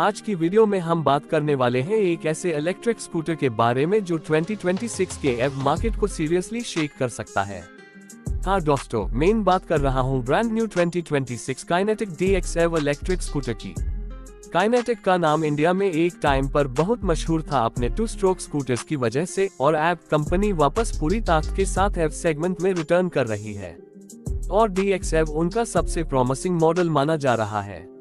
आज की वीडियो में हम बात करने वाले हैं एक ऐसे इलेक्ट्रिक स्कूटर के बारे में जो 2026 के एव मार्केट को सीरियसली शेक कर सकता है। हाँ दोस्तों, मेन बात कर रहा हूँ brand new 2026 kinetic DX-EV electric scooter की। काइनेटिक का नाम इंडिया में एक टाइम पर बहुत मशहूर था अपने 2 स्ट्रोक स्कूटर्स की वजह से, और एव कंपनी वापस पूरी ताकत के साथ एव सेगमेंट में रिटर्न कर रही है और DX-EV उनका सबसे प्रॉमिसिंग मॉडल माना जा रहा है।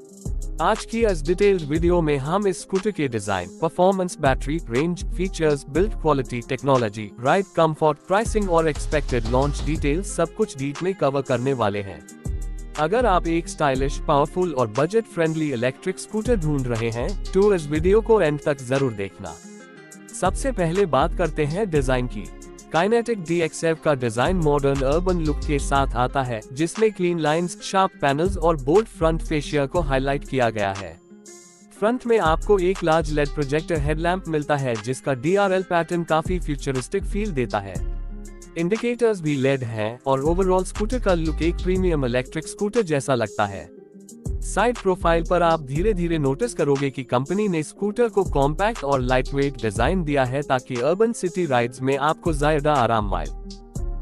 आज की इस डिटेल्ड वीडियो में हम इस स्कूटर के design, performance, battery, range, features, build quality, technology, ride comfort, pricing और एक्सपेक्टेड लॉन्च डिटेल्स सब कुछ डीप में कवर करने वाले हैं। अगर आप एक स्टाइलिश, पावरफुल और बजट फ्रेंडली इलेक्ट्रिक स्कूटर ढूंढ रहे हैं तो इस वीडियो को एंड तक जरूर देखना। सबसे पहले बात करते हैं डिजाइन की। काइनेटिक DX-EV का डिजाइन मॉडर्न अर्बन लुक के साथ आता है, जिसमें क्लीन लाइंस, शार्प पैनल्स और बोल्ड फ्रंट फेशिया को हाईलाइट किया गया है। फ्रंट में आपको एक लार्ज लेड प्रोजेक्टर हेडलैम्प मिलता है जिसका DRL पैटर्न काफी फ्यूचरिस्टिक फील देता है। इंडिकेटर्स भी लेड हैं और ओवरऑल स्कूटर का लुक एक प्रीमियम इलेक्ट्रिक स्कूटर जैसा लगता है। साइड प्रोफाइल पर आप धीरे धीरे नोटिस करोगे कि कंपनी ने स्कूटर को कॉम्पैक्ट और लाइटवेट डिजाइन दिया है ताकि अर्बन सिटी राइड्स में आपको ज्यादा आराम आए।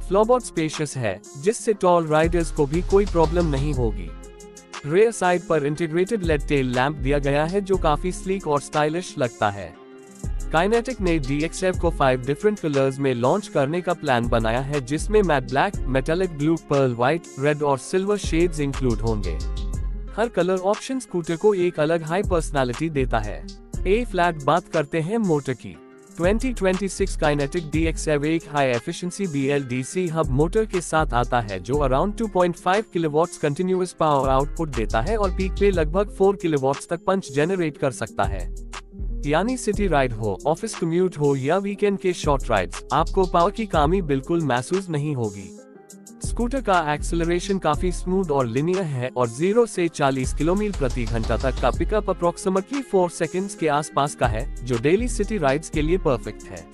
फ्लोरबोर्ड स्पेशियस है जिससे टॉल राइडर्स को भी कोई प्रॉब्लम नहीं होगी। रेयर साइड पर इंटीग्रेटेड लेड टेल लैंप दिया गया है जो काफी स्लीक और स्टाइलिश लगता है। काइनेटिक ने DX-EV को 5 डिफरेंट कलर्स में लॉन्च करने का प्लान बनाया है, जिसमें matte black, metallic blue, pearl white, red और सिल्वर शेड्स इंक्लूड होंगे। हर कलर ऑप्शन स्कूटर को एक अलग हाई पर्सनालिटी देता है। ए फ्लैट बात करते हैं मोटर की। 2026 काइनेटिक DX-EV एक high efficiency BLDC hub motor के साथ आता है जो around 2.5 kilowatts continuous power output देता है और पीक पे लगभग 4 किलोवाट्स तक पंच जनरेट कर सकता है। यानी सिटी राइड हो, ऑफिस कम्यूट हो या वीकेंड के शॉर्ट राइड्स, आपको पावर की कमी बिल्कुल महसूस नहीं होगी। स्कूटर का एक्सेलरेशन काफी स्मूथ और लिनियर है और 0 से 40 किलोमीटर प्रति घंटा तक का पिकअप अप्रोक्सीमेटली 4 सेकंड्स के आसपास का है, जो डेली सिटी राइड्स के लिए परफेक्ट है।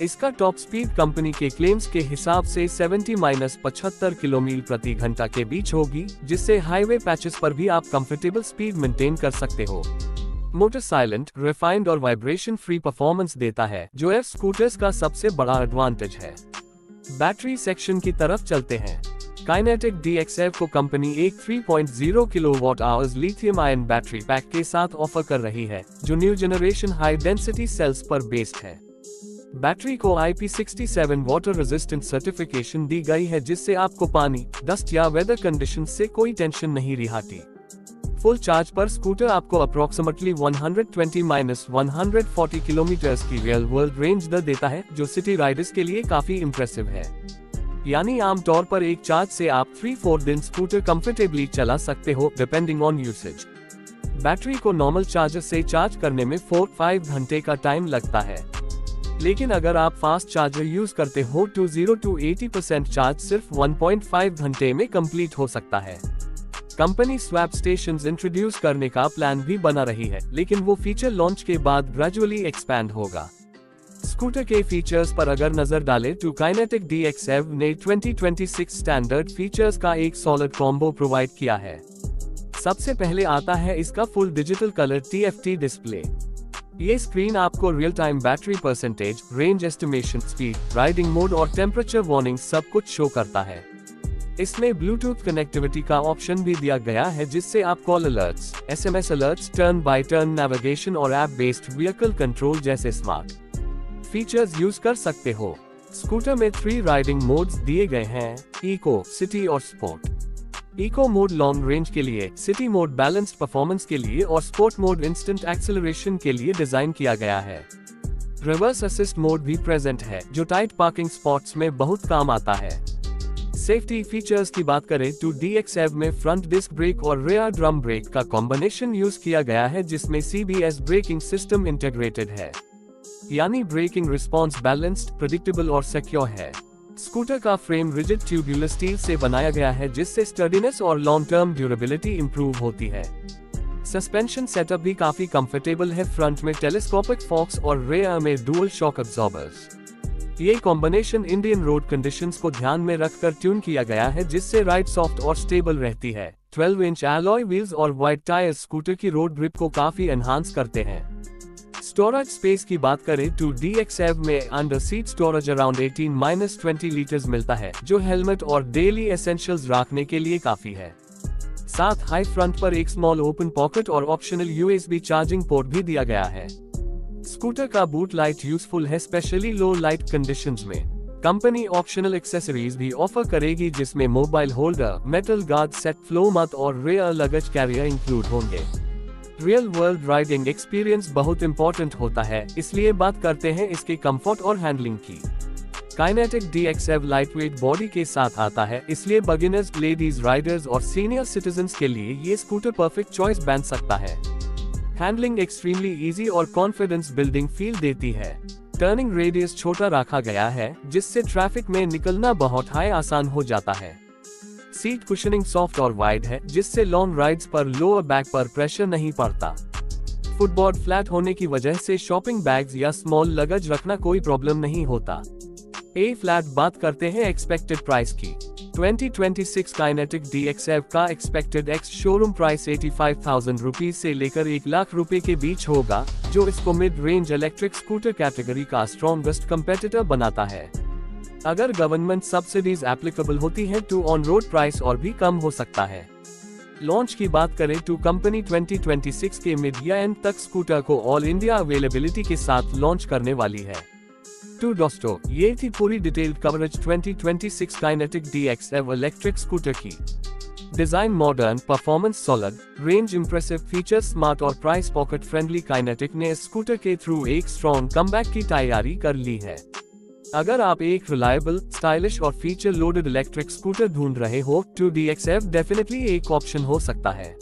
इसका टॉप स्पीड कंपनी के क्लेम्स के हिसाब से 70-75 किलोमीटर प्रति घंटा के बीच होगी, जिससे हाईवे पैचेस पर भी आप कंफर्टेबल स्पीड मेंटेन कर सकते हो। मोटर साइलेंट, रिफाइंड और वाइब्रेशन फ्री परफॉर्मेंस देता है, जो एफ स्कूटर्स का सबसे बड़ा एडवांटेज है। बैटरी सेक्शन की तरफ चलते हैं। काइनेटिक DX-EV को कंपनी एक 3.0 kilowatt hours lithium ion battery pack के साथ ऑफर कर रही है, जो new generation high density cells पर बेस्ड है। बैटरी को IP67 वाटर रेजिस्टेंट सर्टिफिकेशन दी गई है, जिससे आपको पानी, डस्ट या वेदर कंडीशन से कोई टेंशन नहीं रहती। फुल चार्ज पर स्कूटर आपको अप्रोक्सीमेटली 120-140 किलोमीटर्स की रियल वर्ल्ड रेंज देता है, जो सिटी राइडर्स के लिए काफी इम्प्रेसिव है। यानी आमतौर पर एक चार्ज से आप 3-4 दिन स्कूटर कंफर्टेबली चला सकते हो, डिपेंडिंग ऑन यूसेज। बैटरी को नॉर्मल चार्जर से चार्ज करने में 4-5 घंटे का टाइम लगता है, लेकिन अगर आप फास्ट चार्जर यूज करते हो तो 0 to 80% चार्ज सिर्फ 1.5 घंटे में कंप्लीट हो सकता है। कंपनी स्वैप स्टेशंस इंट्रोड्यूस करने का प्लान भी बना रही है, लेकिन वो फीचर लॉन्च के बाद ग्रेजुअली एक्सपैंड होगा। स्कूटर के फीचर्स पर अगर नजर डालें तो काइनेटिक DX-EV ने 2026 स्टैंडर्ड फीचर्स का एक सॉलिड कॉम्बो प्रोवाइड किया है। सबसे पहले आता है इसका full digital colour TFT display. ये स्क्रीन आपको real time battery percentage, range estimation, speed, riding mode और टेम्परेचर वार्निंग सब कुछ शो करता है। इसमें ब्लूटूथ कनेक्टिविटी का ऑप्शन भी दिया गया है, जिससे आप call alerts, SMS alerts, turn by turn navigation और ऐप बेस्ड व्हीकल कंट्रोल जैसे स्मार्ट फीचर्स यूज कर सकते हो। स्कूटर में 3 राइडिंग मोड्स दिए गए हैं: इको, सिटी और sport. Eco mode long range के लिए, सिटी मोड बैलेंस्ड परफॉर्मेंस के लिए और स्पोर्ट मोड इंस्टेंट एक्सेलरेशन के लिए डिजाइन किया गया है। रिवर्स असिस्ट मोड भी प्रेजेंट है, जो टाइट पार्किंग स्पॉट्स में बहुत काम आता है। सेफ्टी फीचर्स की बात करें तो DX-EV में फ्रंट डिस्क ब्रेक और रेयर ड्रम ब्रेक का कॉम्बिनेशन यूज किया गया है, जिसमें CBS ब्रेकिंग सिस्टम इंटीग्रेटेड है। यानी ब्रेकिंग रिस्पॉन्स बैलेंस्ड, प्रेडिक्टेबल और सिक्योर है। स्कूटर का फ्रेम रिजिड ट्यूबुलर स्टील से बनाया गया है, जिससे स्टर्डीनेस और लॉन्ग टर्म ड्यूरेबिलिटी इंप्रूव होती है। सस्पेंशन सेटअप भी काफी कंफर्टेबल है। फ्रंट में टेलीस्कोपिक फॉक्स और रेयर में डुअल शॉक अब्जॉर्बर्स। ये कॉम्बिनेशन इंडियन रोड कंडीशंस को ध्यान में रखकर ट्यून किया गया है, जिससे राइड सॉफ्ट और स्टेबल रहती है। 12-इंच alloy व्हील्स और वाइड टायर्स स्कूटर की रोड ग्रिप को काफी एनहांस करते हैं। स्टोरेज स्पेस की बात करें तो DXF में under seat storage around 18-20 litres मिलता है, जो हेलमेट और डेली एसेंशियल्स रखने के लिए काफी है। साथ हाई फ्रंट पर एक स्मॉल ओपन पॉकेट और ऑप्शनल USB चार्जिंग पोर्ट भी दिया गया है। स्कूटर का बूट लाइट यूजफुल है, स्पेशली लो लाइट कंडीशंस में। कंपनी ऑप्शनल एक्सेसरीज भी ऑफर करेगी, जिसमें mobile holder, metal guard set, flow मत और रेयर लगेज कैरियर इंक्लूड होंगे। रियल वर्ल्ड राइडिंग एक्सपीरियंस बहुत इंपॉर्टेंट होता है, इसलिए बात करते हैं इसके कंफर्ट और हैंडलिंग की। काइनेटिक DXF लाइटवेट बॉडी के साथ आता है, इसलिए बिगिनर्स, लेडीज राइडर्स और सीनियर सिटीजन्स के लिए ये स्कूटर परफेक्ट चॉइस बन सकता है। हैंडलिंग एक्सट्रीमली इजी और कॉन्फिडेंस बिल्डिंग फील देती है। टर्निंग रेडियस छोटा रखा गया है, जिससे ट्रैफिक में निकलना बहुत आसान हो जाता है। सीट कुशनिंग सॉफ्ट और वाइड है, जिससे लॉन्ग राइड्स पर लोअर बैक पर प्रेशर नहीं पड़ता। फुटबोर्ड फ्लैट होने की वजह से शॉपिंग बैग्स या स्मॉल लगेज रखना कोई प्रॉब्लम नहीं होता। ए फ्लैट बात करते हैं एक्सपेक्टेड प्राइस की। 2026 काइनेटिक DXF का expected ex showroom price 85,000 rupees से लेकर 1 लाख रुपए के बीच होगा, जो इसको mid range electric scooter category का स्ट्रॉन्गेस्ट कंपेटिटर बनाता है। अगर गवर्नमेंट सब्सिडीज एप्लीकेबल होती हैं तो ऑन रोड प्राइस और भी कम हो सकता है। लॉन्च की बात करें तो कंपनी 2026 के मिड या एंड तक स्कूटर को ऑल इंडिया अवेलेबिलिटी के साथ लॉन्च करने वाली है। तो दोस्तों, ये थी पूरी detailed coverage 2026 Kinetic DXF electric scooter की। Design modern, performance solid, range impressive, features smart और प्राइस पॉकेट फ्रेंडली, काइनेटिक ने स्कूटर के थ्रू एक स्ट्रॉन्ग कमबैक की तैयारी कर ली है। अगर आप एक रिलायबल, स्टाइलिश और फीचर लोडेड इलेक्ट्रिक स्कूटर ढूंढ रहे हो तो DXF डेफिनेटली एक ऑप्शन हो सकता है।